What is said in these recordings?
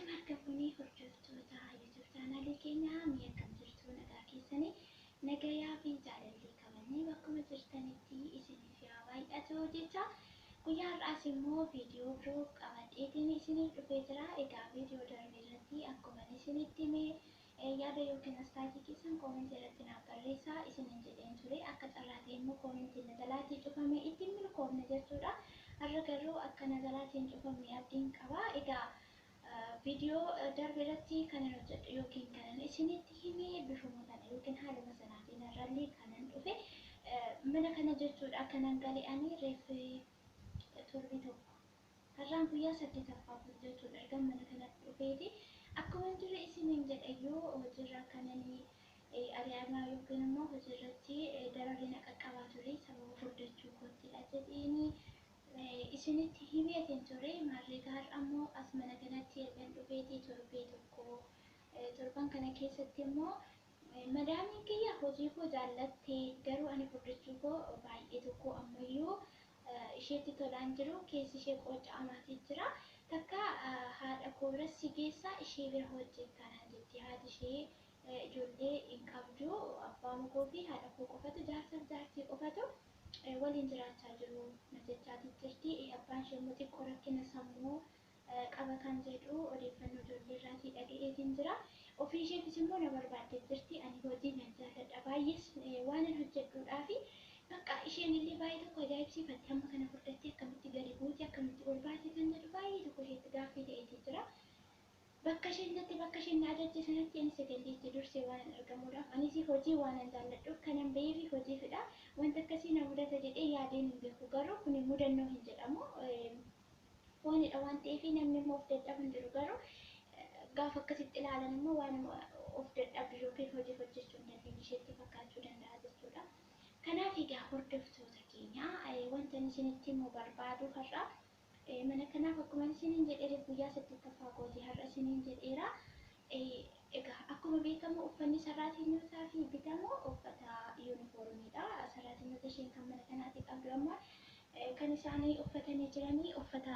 Shamarranii hordoftoota YouTube chaanalii keenyaa mi'a akkam jirtu nagaa keessanii nagayaa fi jaalallee qabannee bakkuma jirtanitti isiniif yaa baay'atu jecha guyyaa har'aas immoo viidiyoo biroo qabadheetiin isiniif dhufee jira. Egaa viidiyoo darbe irratti akkuma isinitti himee yaada yookiin astaatii keessan koomentii irratti naaf barreessaa isiniin jedheen ture. Akka carraatee immoo koomentiin nagalaatii cufamee ittiin milkoomne jechuudha. Har'a garuu akka nagalaatiin cufamne abdiin qaba. Egaa video darbe irratti kanan hojjedhu yookiin kanan isinitti himee bifuma kana yookiin haaluma sanaatiin irrallee kanan dhufe mana kana jechuudha. Kanan gale'anii reeffi torbi tokko har'aan guyyaa 8ffaa jechuudha. Erga mana kanatti dhufeeti akkuma dura isiniin jedhayyuu hojiirra kananii ari'amaa yookiin immoo hojiirratti dararina qaqqabaa ture sababa furdachuu koottidha jedheeni isinitti himeetiin ture. Maarreegaa ammoo as mana kanatti ergan dhufeeti torbee tokko torban kana keessatti immoo madaamiin kiyya hojii koo jaallattee garuu ani furdachuu koo baay'ee tokko ammayyuu isheetti tolaan jiru. Keessi ishee qooca'amaatii jira. Takka haadha koo bira si geessaa ishee bira hojjettaanaan jetti. Haati ishee ijoollee hin qabdu. Abbaan koo fi haadha koo qofatu jaarsaaf jaartii qofatu waliin jiraachaa jiru na jechaatii jirti. Abbaan ishee immoo xiqqoo rakkina sammuu qaba kan jedhu odeeffannoo ijoollee irraatii dhaga'eetiin jira. Ofii isheefis immoo na barbaaddee jirti. Ani hojii nan jaalladha baay'ees waan an hojjedhuudhaa fi bakka isheen illee baay'ee tokko ajaa'ibsiifatti. Amma kana furdattee akkamitti gadi buuti akkamitti ol baate kan jedhu baay'ee tokko isheetti gaaffii ta'eetii jira. Bakka isheen na ajajje sanatti ani saganteetti dursee waan argamuudhaaf anis hojii waan an jaalladhuuf kanan bahee fi hojiifidha. Wanta akkasii na mudata jedhee yaadeen hin beeku. Garuu kun mudannoo hin jedhamu. Foonidha waan ta'eef namni immoo of dadhabu hin jiru. Garuu gaafa akkasitti ilaalan immoo waan of dadhabdu yookiin hojii hojjechuu hin dandeenye isheetti fakkaachuu danda'a jechuudha. Kanaaf egaa hordoftoota keenya wanta isinitti immoo barbaadu har'a mana kanaaf akkuma isiniin jedheera guyyaa 8ffaa kooti har'a isiniin jedheera. Egaa akkuma beekamu uffanni saraatinootaa fi bitamu uffata yuunifoormiidha. Saraatinota isheen kan mana kanaatti qabdu amma kan isaanii uffatanii jiranii uffata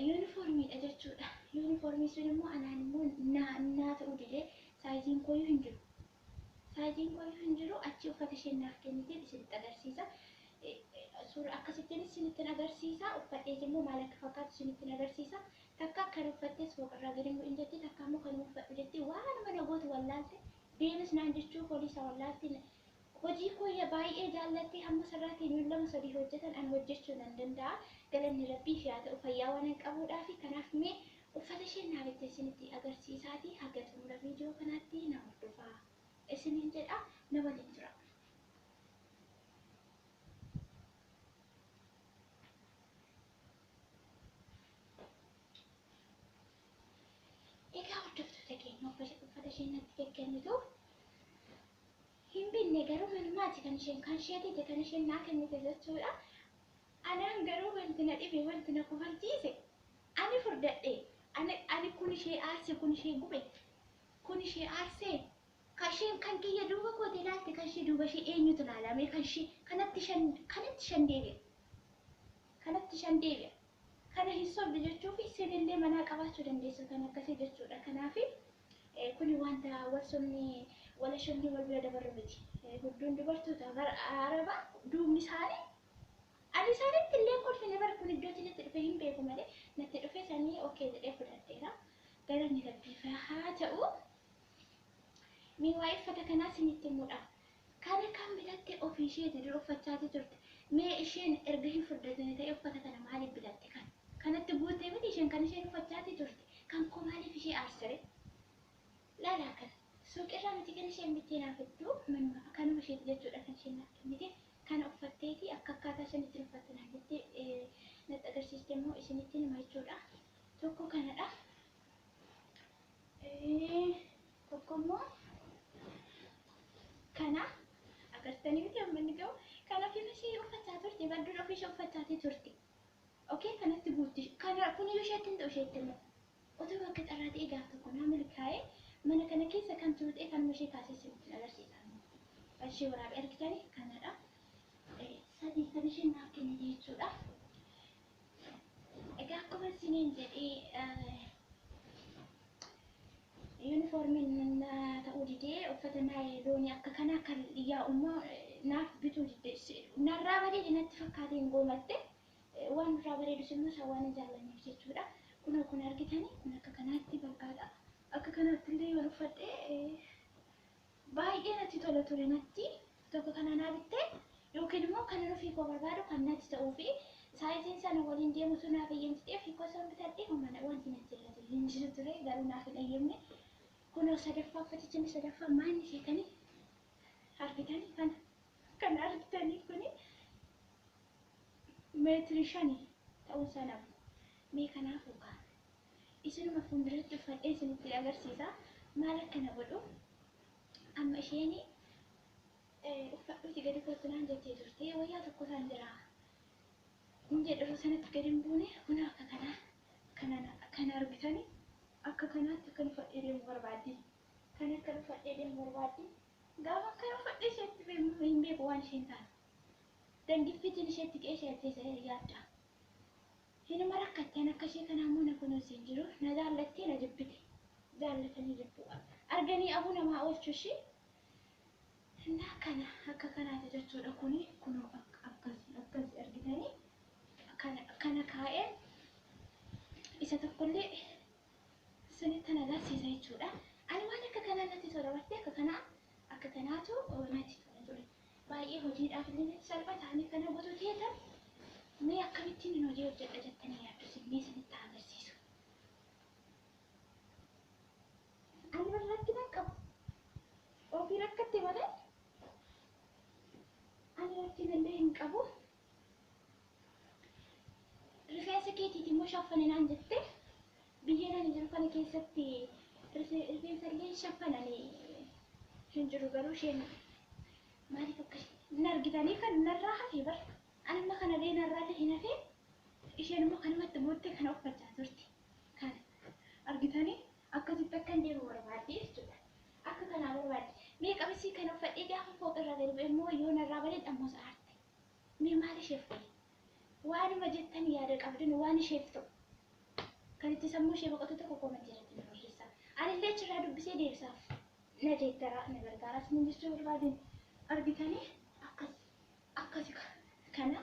yuunifoormiidha jechuudha. Yuunifoormii sun immoo anaan immoo naa ta'uu didee saayiziin kooyyuu hin jiru. Saayiziin kooyyuu hin jiru. Achi uffata isheen naaf kennitee isinitti agarsiisa. Suura akkasittiin isinitti agarsiisa. Uffadhees immoo maal akka fakkaatu isinitti agarsiisa. Takka kan uffattes foqarraa gadi hin jetti. Takka immoo kan uffadhu jetti. Waan mana gootu wallaalte deemis naan jechuu poolisa wallaalti. Hojii kooyya baay'ee jaallattee hamma saraatiin yoo 2-3 hojjetan an hojjechuu nan danda'a. Galanni rabbii fi haa ta'u fayyaa waan hin qabuudhaaf kanaaf mee uffata isheen naaf itti isinitti agarsiisaatii haga xumura viidiyoo kanaatti na hordofaa isiniin jedha. Na waliin jira. Egaa hordoftoota keenya uffata isheen natti kennitu hin binne garuu manumaati kan isheen kan isheetiiti kan isheen naa kennite jechuudha. Anaan garuu wanti na dhibe wanti na kofalchiise ani furdadhe ani kun ishee aarse kun ishee gube kun ishee aarsee kan isheen kan kiyya duuba kooti ilaalte kan ishee duuba ishee eenyutu ilaalame kan ishee kanatti shan deebi'a. Kana hin sobde jechuuf isinillee manaa qabaachuu dandeessu kan akkasii jechuudha. Kanaaf kun wanta walsomni wala shamni wal bira dabarru miti. Hedduun dubartoota araba duubni isaanii ani isaanitti illee kolfine bara kun iddootti natti dhufe hin beeku malee natti dhufe sanii okee jedhee fudhadheera. Galanni rabbiif haa ta'u. Mee waa'ee uffata kanaa isinitti himuudha. Kana kan bitatte ofii isheeti dura uffachaati turte. Mee isheen erga hin furdatine ta'e uffata kana maaliif bitatte kan? Kanatti guutee miti isheen kan isheen uffachaati turte. Kan koo maaliif ishee aarsire? Laalaa kana suuqirraa miti kan isheen bittee naaf hedduu manuma kanuma isheeti jechuudha kan isheen naaf kennite. Kana uffatteeti akka akkaataa isheen ittiin uffatte naaf jettee natti agarsiiste immoo isinitti hima jechuudha. Tokko kanadha. Tokko immoo kana agartanii miti amma inni gahu kana fi ishee uffachaa turte badduu ofii ishee uffachaati turte. Okey kanatti guutti kana kun yoo isheetti hin ta'u isheetti immoo otoo bakka carraatee egaa tokko naa milkaa'ee mana kana keessa kan turte kan ishee kaasee isinitti agarsiisa. Ishee waraabee argitanii kanadha. Sadii kan isheen naaf kennite jechuudha. Egaa akkuma isiniin jedhee yuunifoormiin ta'uu didee uffata naayiloonii akka kanaa kan yaa'ummoo naaf bituu didee narraa bareede natti fakkaateen goomatte waan irraa bareedus immoo isa waan jaallanneef jechuudha. Kun argitanii kun akka kanaatti bal'aadha. Akka kanaatti illee yoo uffadhee baay'ee natti tola ture natti tokko kana naa bittee yookiin immoo kan nuuf hiikoo barbaadu kan natti ta'uu fi saayiziin sana waliin deemutu naaf eeyyamtee hiikoo sana bitadhee mana wanti natti irratti hin jiru ture garuu naaf hin eeyyamne. Kunoo sadaffaa uffatichi sadaffaa maanni seetanii argitanii kan argitanii kuni meetirii 5 ta'uu sana mee kanaaf ugaa isinuma fuulduratti uffadhee isinitti agarsiisa maal akkana godhu amma isheeni uffadhuuti gadi kottunaan jettee turte wayyaa tokko isaan jira jedhu sanatti gadi hin buune kun akka kana argitanii akka kanaatti kan uffadhee deemu barbaaddi kan akka uffadhee deemu barbaaddi gaafa kan uffadhee isheetti hin beeku waan isheen taatu dandifitiin isheetti qeesheettee yaadda hinuma rakkatteen akka ishee kanaa immoo na kunuunsi hin jiru na jaallattee na jibbite jaallatanii jibbu arganii abuu namaa oolchu ishee na kana akka kanaati jechuudha kuni kunoo akkasi argitanii kana kaa'ee isa tokkollee sinitti na agarsiisa jechuudha. Ani waan akka kanaa natti tola bartee akka kanaatu natti tola ture. Baay'ee hojiidhaaf illee salphata ani kana gotu teetan mee akkamittiin hin hojii hojjedha jettanii yaaddu simmee sinitti agarsiisu. Ani barraatti nan qabu. Ofii rakkatte malee ani rakkin illee hin qabu. Rifeensa keetiiti immoo shaffane naan jettee biyya nani jiru kana keessatti rifeensa illee shaffananii hin jiru garuu isheen maaliif akkasii hin argitanii kan narraa hafee bar ani amma kana illee narraa hin hafee isheen immoo kanumatti moottee kana uffachaa turti kana argitanii akkasitti akka hin deemu barbaadde jechuudha akka kanaa barbaadde mee qabisii kana uffadhee gaafa fooqirra gadi bu'e immoo yoo narraa bareedha ammoo sa'aarte mee maal isheef ta'e waanuma jettanii yaada qabdin waan isheef ta'u kan itti sammuu ishee boqotu tokko koomatti irratti na barreessaa. Ani illee achirraa dubbisee deebisaaf na deeggaraa na gargaaraa isin jechuu barbaadin argitanii akkasi kana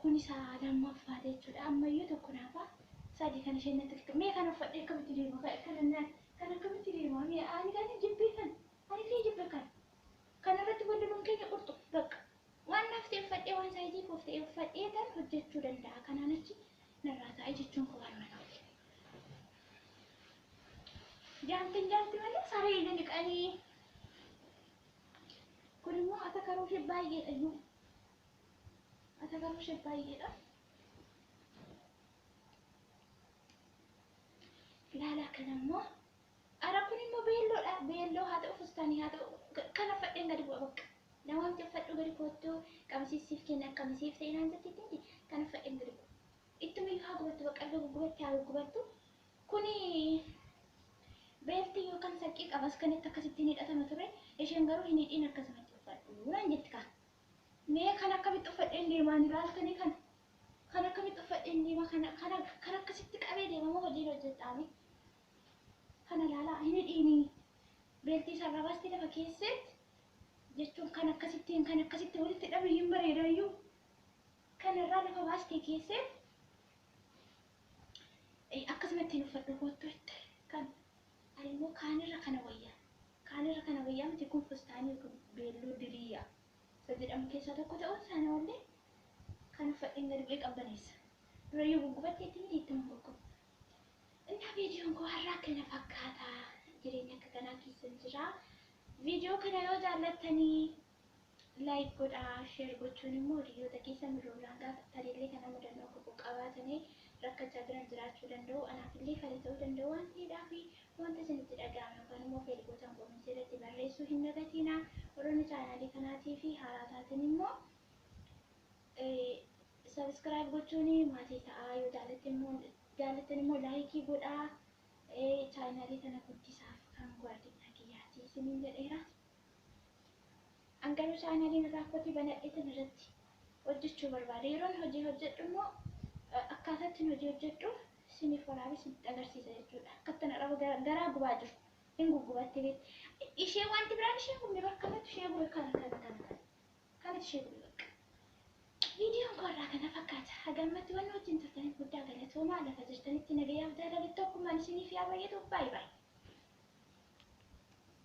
kun isaa lammaffaa jechuudha. Ammayyuu tokko naafaa sadii kan isheen natti mee kan uffadhee akkamitti deema kan akkamitti deema mee ani kan jibbeeffan ani illee jibbe kan irratti wallumaan keenya qurxu bakka waan naftee uffadhee waan saayizii kooftee uffadhee tan hojjechuu danda'a kanaan achi narraa taa'ee jechuun kun waan mana jaanti malee saree ija dhiqanii kun immoo atakaruu ishee baay'eedha iyyuu atakaruu ishee baay'eedha ilaala kana immoo ara kun immoo beelloodha beelloo haa ta'u fustaanii haa ta'u kan uffadheen gadi bu'a bakka namoonni uffadhu gadi kottuu qabsiisiif kenna qabsiisiif ta'e naan jettitti kan uffadheen gadi bu'a ittuma yoo haa gubattu baqqallee gugubatti haa gubattu kuni beeltii yookaan saqqii qabas kan itti akkasittiin hidhatama ture isheen garuu hin hidhiin akkasumatti uffadhu naan jetti kan mee kan akkamitti uffadheen deemaan ilaaltanii kan akkamitti uffadheen deema kan akkasitti qabee deemamoo hojiin hojjettaami kana ilaalaa hin hidhiinii beeltii sarara baastee lafa keessetti jechuun kan akkasitti walitti dhabe hin bareedayyuu kan irraa lafa baastee keessetti akkasumatti uffadhu kottu itti kan ani immoo kaanirra kana wayyaa miti kun fustaanii kun beelloo diriyaa isa jedhamu keessaa tokko ta'uun sana wallee kan uffadheen gadi bu'ee qabbaneessa durayyuu guggubattee itti miti itti gugguba intaa viidiyoon koo har'aa kana fakkaata jireenya akka kanaa keessa jira viidiyoo kana yoo jaallattanii laayik godhaa sheer gochuun immoo hiriyoota keessa mirooraan gaafataniillee kana mudannoo qabu qabaatanii rakkachaa jiran jiraachuu danda'u anaaf illee fala ta'uu danda'u waan ta'eedhaaf wanta isinitti dhaga'ame yookaan immoo feelgotaan koomensii irratti barreessuu hin dagatinaa warroonni chaanaalii kanaatii fi haaraa taatan immoo sabskiraayib gochuun maatii ta'aa yoo jaallattan immoo laayikii godhaa chaanaalii kana guddisaaf kan guddina kiyyaati isiniin jedheera. Angaruu chaanaaliin irraa kotii banadheetan irratti hojjechuu barbaade yeroon hojii hojjedhu immoo akkaataatti hojii hojjedhu isiniif waraabee isinitti agarsiisa jechuudha. Akkattan araba garaa gubaa jiru hin gugubatte beektu. Ishee wanti biraan ishee gubne bakka kanatti ishee gube kanatti ishee gube bakka. Viidiyoon koorraa kana fakkaata. Hagammatti waan wajjin turtaniif guddaa galatoomaa lafa jirtanitti nagayaaf jaalala tokkummaan isiniif yaa baay'atu baay'ee.